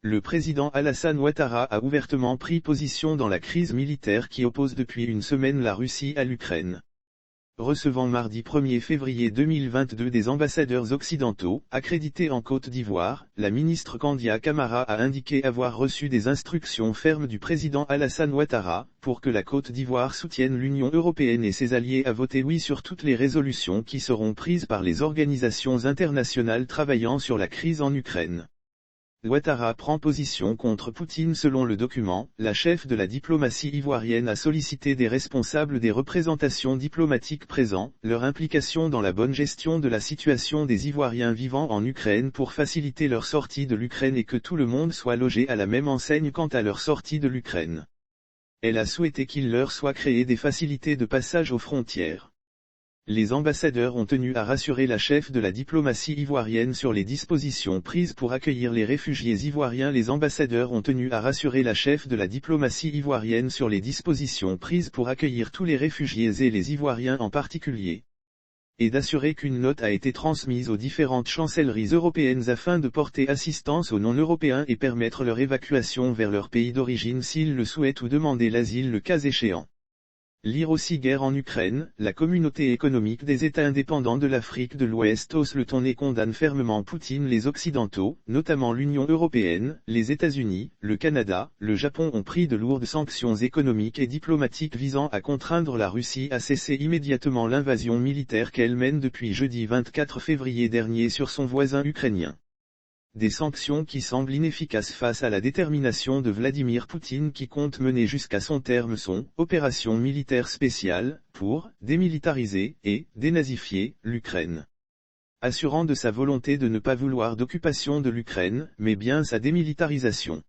Le président Alassane Ouattara a ouvertement pris position dans la crise militaire qui oppose depuis une semaine la Russie à l'Ukraine. Recevant mardi 1er février 2022 des ambassadeurs occidentaux, accrédités en Côte d'Ivoire, la ministre Kandia Camara a indiqué avoir reçu des instructions fermes du président Alassane Ouattara, pour que la Côte d'Ivoire soutienne l'Union européenne et ses alliés à voter oui sur toutes les résolutions qui seront prises par les organisations internationales travaillant sur la crise en Ukraine. Ouattara prend position contre Poutine. Selon le document, la chef de la diplomatie ivoirienne a sollicité des responsables des représentations diplomatiques présents, leur implication dans la bonne gestion de la situation des Ivoiriens vivant en Ukraine pour faciliter leur sortie de l'Ukraine et que tout le monde soit logé à la même enseigne quant à leur sortie de l'Ukraine. Elle a souhaité qu'il leur soit créé des facilités de passage aux frontières. Les ambassadeurs ont tenu à rassurer la chef de la diplomatie ivoirienne sur les dispositions prises pour accueillir les réfugiés ivoiriens. Les ambassadeurs ont tenu à rassurer la chef de la diplomatie ivoirienne sur les dispositions prises pour accueillir tous les réfugiés et les Ivoiriens en particulier. Et d'assurer qu'une note a été transmise aux différentes chancelleries européennes afin de porter assistance aux non-européens et permettre leur évacuation vers leur pays d'origine s'ils le souhaitent ou demander l'asile le cas échéant. Lire aussi guerre en Ukraine, la communauté économique des États indépendants de l'Afrique de l'Ouest hausse le ton et condamne fermement Poutine. Les Occidentaux, notamment l'Union européenne, les États-Unis, le Canada, le Japon ont pris de lourdes sanctions économiques et diplomatiques visant à contraindre la Russie à cesser immédiatement l'invasion militaire qu'elle mène depuis jeudi 24 février dernier sur son voisin ukrainien. Des sanctions qui semblent inefficaces face à la détermination de Vladimir Poutine qui compte mener jusqu'à son terme son opération militaire spéciale pour démilitariser et dénazifier l'Ukraine. Assurant de sa volonté de ne pas vouloir d'occupation de l'Ukraine, mais bien sa démilitarisation.